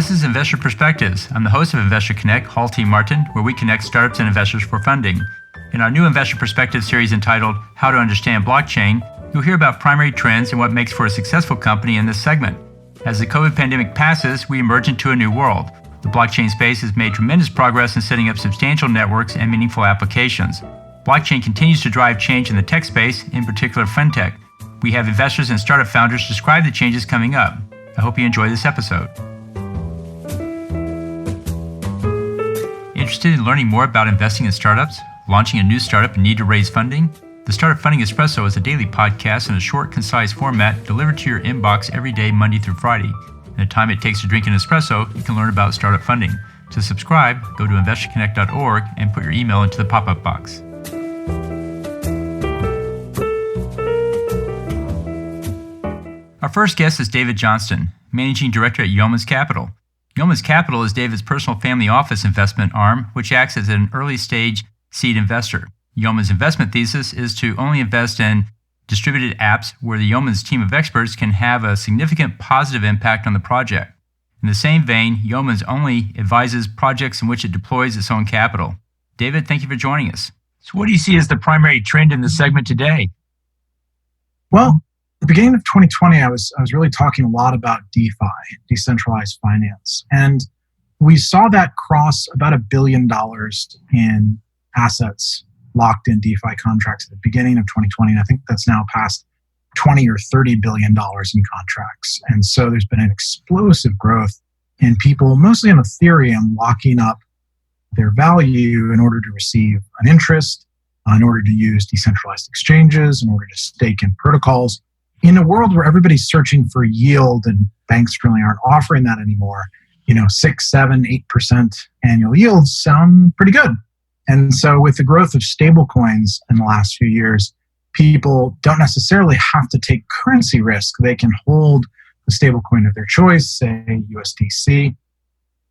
This is Investor Perspectives. I'm the host of Investor Connect, Hall T. Martin, where we connect startups and investors for funding. In our new Investor Perspectives series entitled How to Understand Blockchain, you'll hear about primary trends and what makes for a successful company in this segment. As the COVID pandemic passes, we emerge into a new world. The blockchain space has made tremendous progress in setting up substantial networks and meaningful applications. Blockchain continues to drive change in the tech space, in particular fintech. We have investors and startup founders describe the changes coming up. I hope you enjoy this episode. Interested in learning more about investing in startups, launching a new startup and need to raise funding? The Startup Funding Espresso is a daily podcast in a short, concise format delivered to your inbox every day, Monday through Friday. In the time it takes to drink an espresso, you can learn about startup funding. To subscribe, go to investorconnect.org and put your email into the pop-up box. Our first guest is David Johnston, Managing Director at Yeoman's Capital. Yeoman's Capital is David's personal family office investment arm, which acts as an early-stage seed investor. Yeoman's investment thesis is to only invest in distributed apps where the Yeoman's team of experts can have a significant positive impact on the project. In the same vein, Yeoman's only advises projects in which it deploys its own capital. David, thank you for joining us. So what do you see as the primary trend in this segment today? Well, at the beginning of 2020, I was really talking a lot about DeFi, decentralized finance. And we saw that cross about $1 billion in assets locked in DeFi contracts at the beginning of 2020. And I think that's now past $20 or $30 billion in contracts. And so there's been an explosive growth in people, mostly on Ethereum, locking up their value in order to receive an interest, in order to use decentralized exchanges, in order to stake in protocols. In a world where everybody's searching for yield and banks really aren't offering that anymore, 6, 7, 8% annual yields sound pretty good. And so with the growth of stablecoins in the last few years, people don't necessarily have to take currency risk. They can hold the stablecoin of their choice, say USDC,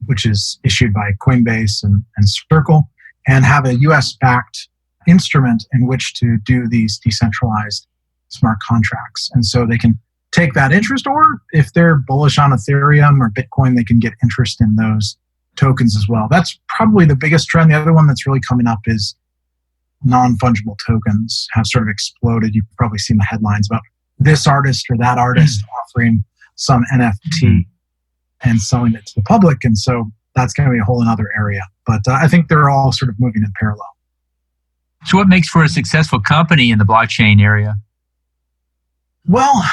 which is issued by Coinbase and Circle, and have a US-backed instrument in which to do these decentralized smart contracts. And so they can take that interest, or if they're bullish on Ethereum or Bitcoin, they can get interest in those tokens as well. That's probably the biggest trend. The other one that's really coming up is non-fungible tokens have sort of exploded. You've probably seen the headlines about this artist or that artist offering some NFT and selling it to the public. And so that's going to be a whole another area. But I think they're all sort of moving in parallel. So what makes for a successful company in the blockchain area? Well,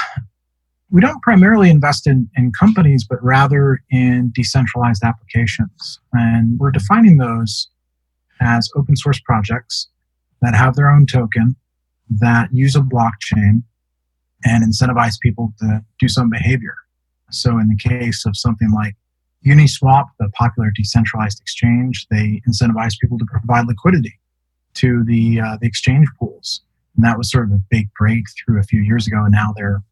we don't primarily invest in companies, but rather in decentralized applications. And we're defining those as open source projects that have their own token, that use a blockchain and incentivize people to do some behavior. So in the case of something like Uniswap, the popular decentralized exchange, they incentivize people to provide liquidity to the exchange pools. And that was sort of a big breakthrough a few years ago. And now they're,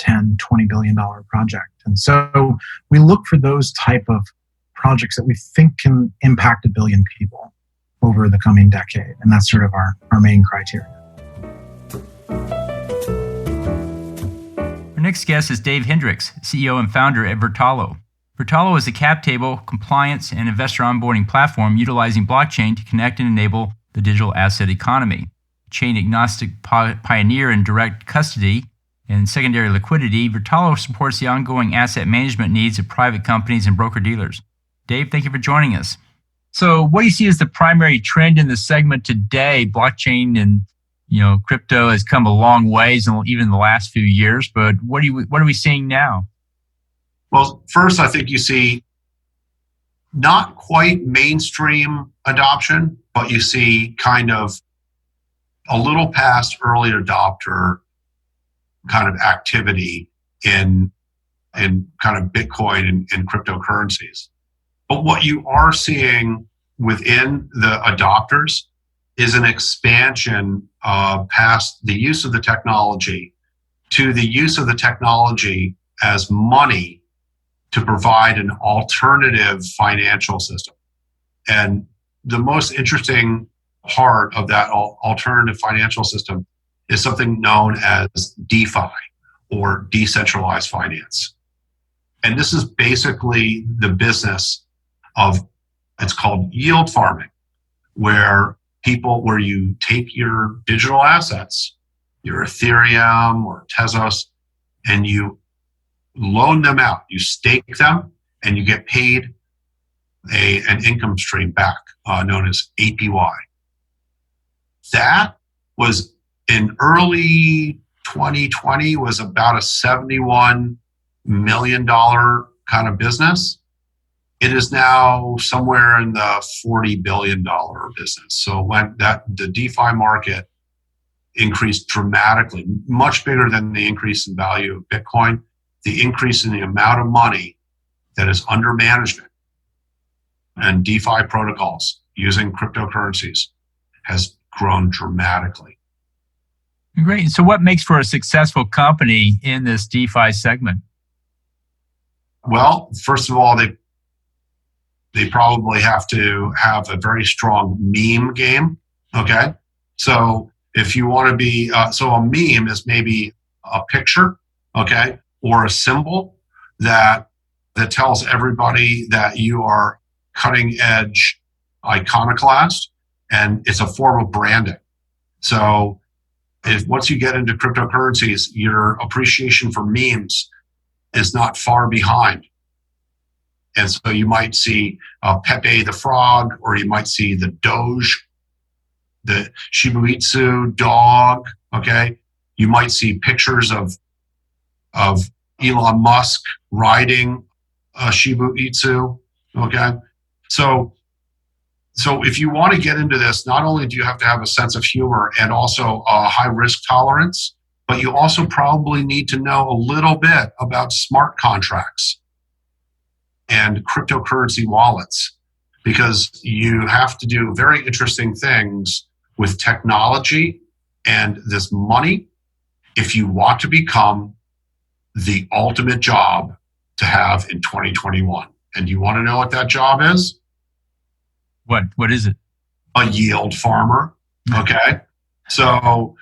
$10, $20 billion project. And so we look for those type of projects that we think can impact 1 billion people over the coming decade. And that's sort of our main criteria. Our next guest is Dave Hendricks, CEO and founder at Vertalo. Vertalo is a cap table, compliance, and investor onboarding platform utilizing blockchain to connect and enable the digital asset economy. Chain-agnostic pioneer in direct custody and secondary liquidity, Vertalo supports the ongoing asset management needs of private companies and broker-dealers. Dave, thank you for joining us. So what do you see as the primary trend in the segment today? Blockchain and crypto has come a long ways, even in the last few years, but what are we seeing now? Well, first, I think you see not quite mainstream adoption, but you see kind of a little past early adopter kind of activity in kind of Bitcoin and cryptocurrencies. But what you are seeing within the adopters is an expansion past the use of the technology to the use of the technology as money to provide an alternative financial system. And the most interesting part of that alternative financial system is something known as DeFi, or decentralized finance. And this is basically the business of, it's called yield farming, where you take your digital assets, your Ethereum or Tezos, and you loan them out. You stake them, and you get paid an income stream back, known as APY. That was in early 2020 was about a $71 million kind of business. It is now somewhere in the $40 billion business. So when the DeFi market increased dramatically, much bigger than the increase in value of Bitcoin, the increase in the amount of money that is under management and DeFi protocols using cryptocurrencies has grown dramatically. Great. So what makes for a successful company in this DeFi segment? Well, first of all, they probably have to have a very strong meme game. Okay. So if you want to be, so a meme is maybe a picture, okay, or a symbol that tells everybody that you are cutting edge iconoclast, and it's a form of branding. So once you get into cryptocurrencies, your appreciation for memes is not far behind. And so you might see Pepe the Frog, or you might see the Doge, the Shiba Inu dog, okay? You might see pictures of Elon Musk riding a Shiba Inu, okay? So if you want to get into this, not only do you have to have a sense of humor and also a high risk tolerance, but you also probably need to know a little bit about smart contracts and cryptocurrency wallets, because you have to do very interesting things with technology and this money if you want to become the ultimate job to have in 2021. And you want to know what that job is? What is it? A yield farmer. Okay. So,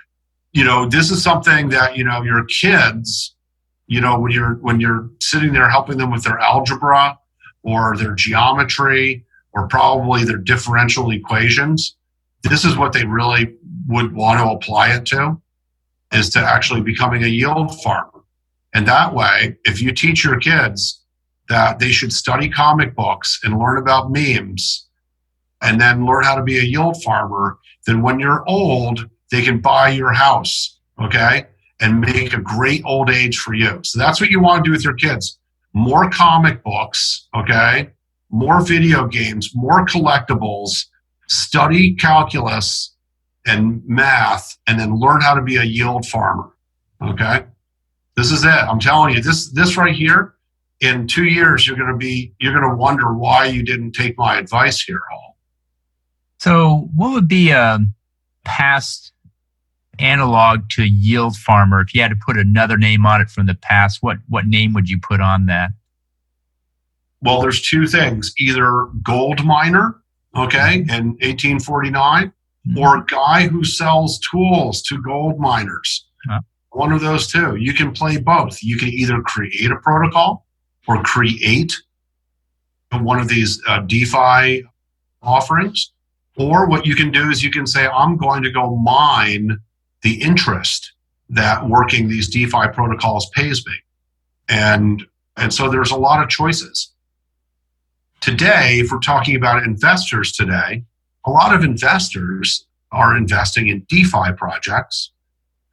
this is something that, your kids, when you're sitting there helping them with their algebra or their geometry or probably their differential equations, this is what they really would want to apply it to, is to actually becoming a yield farmer. And that way, if you teach your kids that they should study comic books and learn about memes and then learn how to be a yield farmer, then when you're old, they can buy your house, okay, and make a great old age for you. So that's what you want to do with your kids. More comic books, okay, more video games, more collectibles, study calculus and math, and then learn how to be a yield farmer, okay? This is it. I'm telling you, this right here, in 2 years, you're going to wonder why you didn't take my advice here, Hall. So what would be a past analog to yield farmer? If you had to put another name on it from the past, what name would you put on that? Well, there's two things: either gold miner, okay, in 1849, or a guy who sells tools to gold miners. One of those two. You can play both. You can either create a protocol or create one of these DeFi offerings, or what you can do is you can say, I'm going to go mine the interest that working these DeFi protocols pays me. And so there's a lot of choices. Today, if we're talking about investors today, a lot of investors are investing in DeFi projects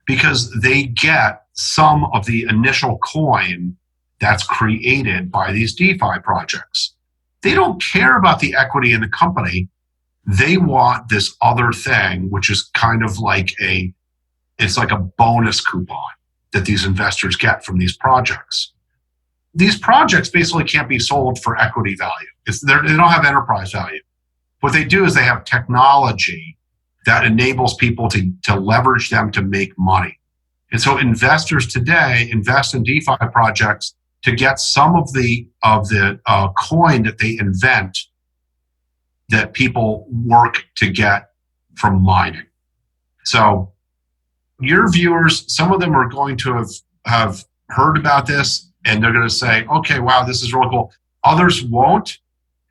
because they get some of the initial coin that's created by these DeFi projects. They don't care about the equity in the company. They want this other thing, which is kind of like it's like a bonus coupon that these investors get from these projects. These projects basically can't be sold for equity value. They don't have enterprise value. What they do is they have technology that enables people to leverage them to make money. And so investors today invest in DeFi projects to get some of the coin that they invent that people work to get from mining. So your viewers, some of them are going to have heard about this and they're going to say, okay, wow, this is really cool. Others won't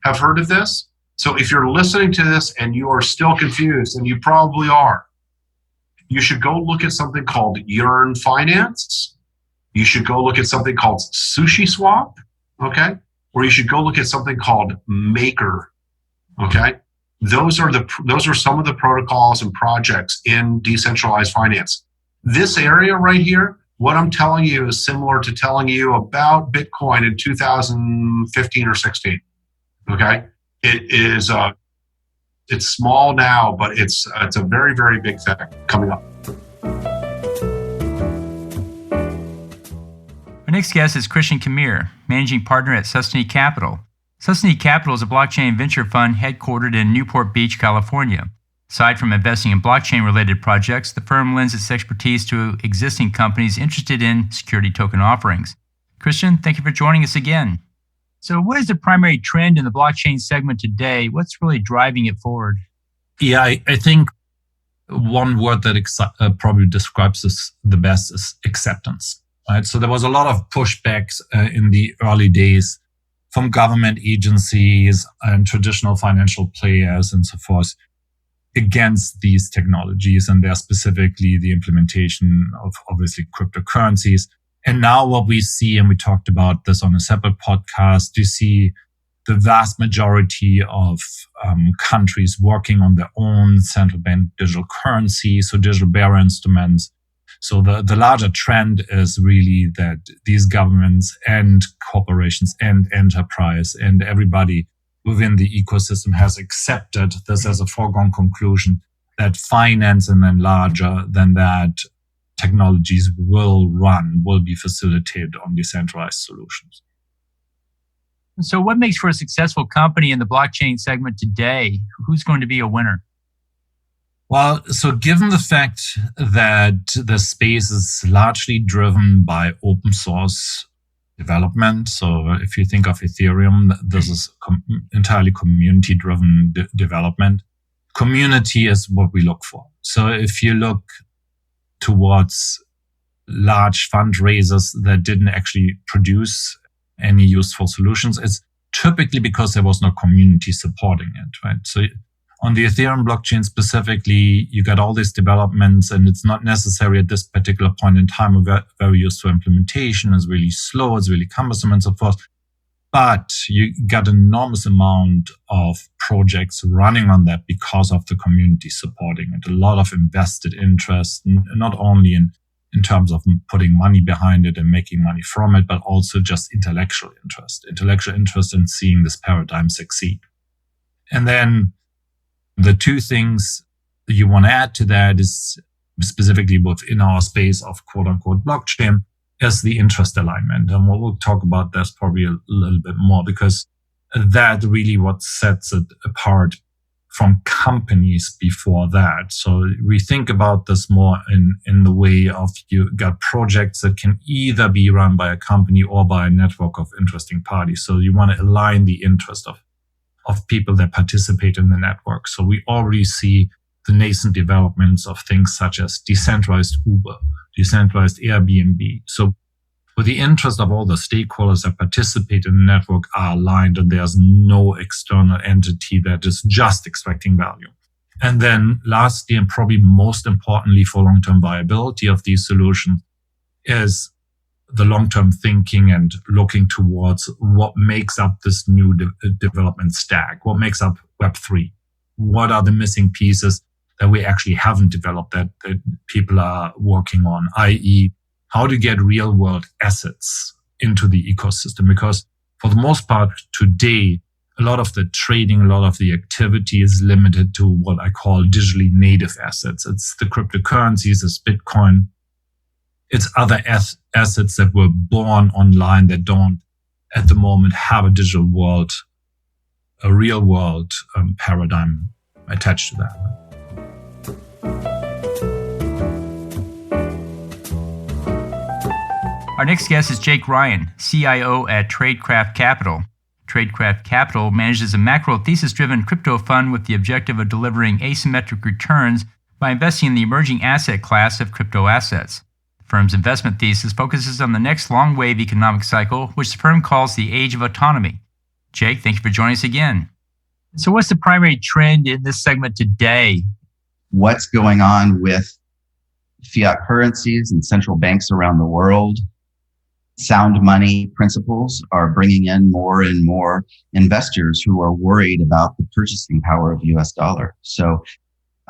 have heard of this. So if you're listening to this and you are still confused, and you probably are, you should go look at something called Yearn Finance. You should go look at something called Sushi Swap, okay? Or you should go look at something called Maker, okay? Those are some of the protocols and projects in decentralized finance. This area right here, what I'm telling you is similar to telling you about Bitcoin in 2015 or 16, okay? It is it's small now, but it's a very, very big thing coming up. Our next guest is Khamir, managing partner at Sustany Capital. Sustany Capital is a blockchain venture fund headquartered in Newport Beach, California. Aside from investing in blockchain-related projects, the firm lends its expertise to existing companies interested in security token offerings. Christian, thank you for joining us again. So what is the primary trend in the blockchain segment today? What's really driving it forward? Yeah, I think one word that probably describes this the best is acceptance. Right? So there was a lot of pushbacks in the early days from government agencies and traditional financial players and so forth against these technologies, and there specifically the implementation of obviously cryptocurrencies. And now what we see, and we talked about this on a separate podcast, you see the vast majority of countries working on their own central bank digital currency, so digital bearer instruments. So the larger trend is really that these governments and corporations and enterprise and everybody within the ecosystem has accepted this as a foregone conclusion that finance and then larger than that technologies will be facilitated on decentralized solutions. So what makes for a successful company in the blockchain segment today? Who's going to be a winner? Well, so given the fact that the space is largely driven by open source development, so if you think of Ethereum, this is entirely community-driven development. Community is what we look for. So if you look towards large fundraisers that didn't actually produce any useful solutions, it's typically because there was no community supporting it, right? So on the Ethereum blockchain specifically, you got all these developments, and it's not necessary at this particular point in time a very useful implementation. It's really slow, it's really cumbersome and so forth. But you got an enormous amount of projects running on that because of the community supporting it. A lot of invested interest, not only in terms of putting money behind it and making money from it, but also just intellectual interest in seeing this paradigm succeed. And then the two things that you want to add to that is specifically within our space of quote unquote blockchain is the interest alignment. And we'll talk about this probably a little bit more, because that really what sets it apart from companies before that. So we think about this more in the way of you got projects that can either be run by a company or by a network of interesting parties. So you want to align the interest of people that participate in the network. So we already see the nascent developments of things such as decentralized Uber, decentralized Airbnb. So with the interest of all the stakeholders that participate in the network are aligned, and there's no external entity that is just extracting value. And then lastly, and probably most importantly for long-term viability of these solutions, is the long-term thinking and looking towards what makes up this new development stack, what makes up Web3, what are the missing pieces that we actually haven't developed that people are working on, i.e., how to get real-world assets into the ecosystem. Because for the most part today, a lot of the trading, a lot of the activity is limited to what I call digitally native assets. It's the cryptocurrencies, it's Bitcoin, it's other assets that were born online that don't at the moment have a digital world, a real world paradigm attached to that. Our next guest is Jake Ryan, CIO at Tradecraft Capital. Tradecraft Capital manages a macro thesis-driven crypto fund with the objective of delivering asymmetric returns by investing in the emerging asset class of crypto assets. The firm's investment thesis focuses on the next long-wave economic cycle, which the firm calls the age of autonomy. Jake, thank you for joining us again. So what's the primary trend in this segment today? What's going on with fiat currencies and central banks around the world? Sound money principles are bringing in more and more investors who are worried about the purchasing power of US dollar. So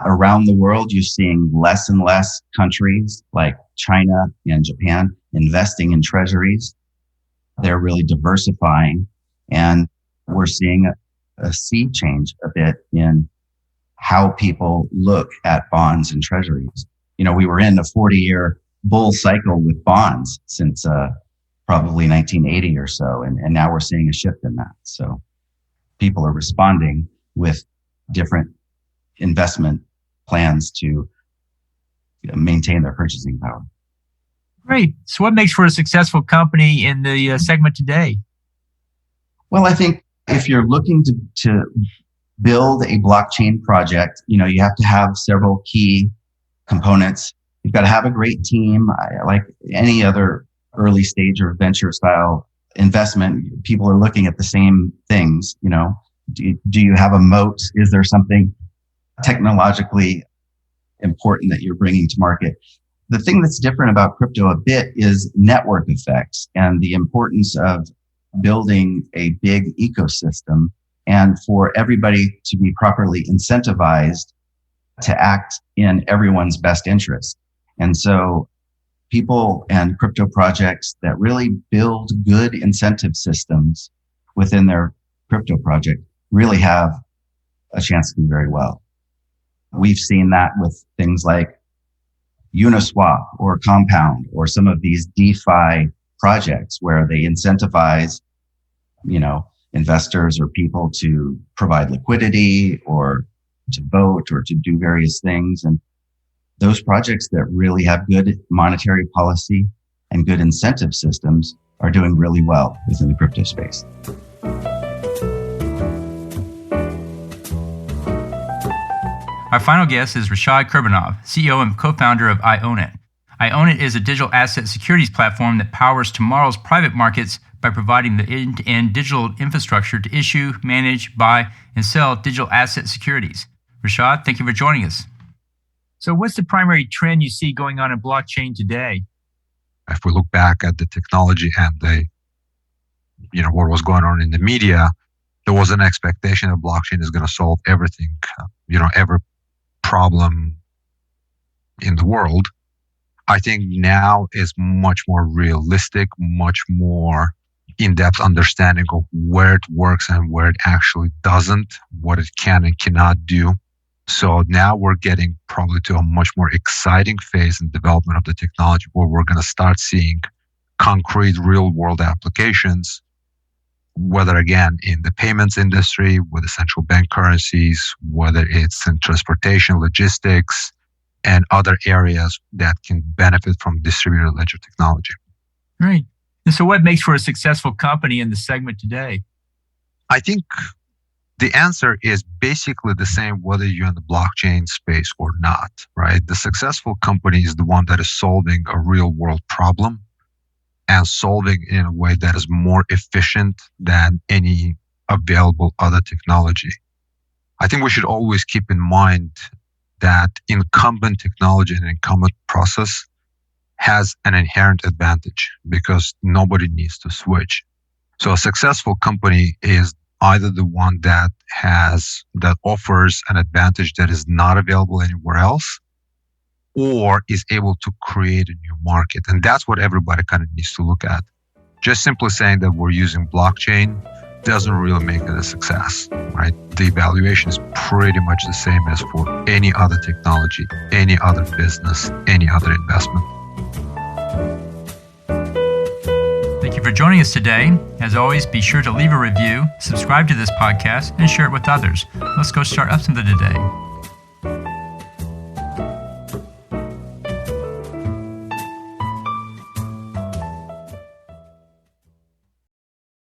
around the world, you're seeing less and less countries like China and Japan investing in treasuries. They're really diversifying, and we're seeing a sea change a bit in how people look at bonds and treasuries. You know, we were in a 40-year bull cycle with bonds since probably 1980 or so, and now we're seeing a shift in that. So people are responding with different investment plans to maintain their purchasing power. Great. So what makes for a successful company in the segment today? Well, I think if you're looking to build a blockchain project, you know, you have to have several key components. You've got to have a great team. Like any other early stage or venture style investment, people are looking at the same things. You know, do you have a moat? Is there something technologically important that you're bringing to market? The thing that's different about crypto a bit is network effects and the importance of building a big ecosystem and for everybody to be properly incentivized to act in everyone's best interest. And so people and crypto projects that really build good incentive systems within their crypto project really have a chance to do very well. We've seen that with things like Uniswap or Compound or some of these DeFi projects where they incentivize, you know, investors or people to provide liquidity or to vote or to do various things. And those projects that really have good monetary policy and good incentive systems are doing really well within the crypto space. Our final guest is Rashad Kurbanov, CEO and co-founder of IONIT. IONIT is a digital asset securities platform that powers tomorrow's private markets by providing the end-to-end digital infrastructure to issue, manage, buy, and sell digital asset securities. Rashad, thank you for joining us. So what's the primary trend you see going on in blockchain today? If we look back at the technology and what was going on in the media, there was an expectation that blockchain is going to solve everything, every problem in the world. I think now is much more realistic, much more in-depth understanding of where it works and where it actually doesn't, what it can and cannot do. So now we're getting probably to a much more exciting phase in development of the technology where we're going to start seeing concrete real world applications, whether again in the payments industry, with the central bank currencies, whether it's in transportation, logistics, and other areas that can benefit from distributed ledger technology. Right. And so what makes for a successful company in the segment today? I think the answer is basically the same whether you're in the blockchain space or not, right? The successful company is the one that is solving a real world problem and solving in a way that is more efficient than any available other technology. I think we should always keep in mind that incumbent technology and incumbent process has an inherent advantage because nobody needs to switch. So a successful company is either the one that offers an advantage that is not available anywhere else, or is able to create a new market. And that's what everybody kind of needs to look at. Just simply saying that we're using blockchain doesn't really make it a success, right? The evaluation is pretty much the same as for any other technology, any other business, any other investment. Thank you for joining us today. As always, be sure to leave a review, subscribe to this podcast, and share it with others. Let's go start up something today.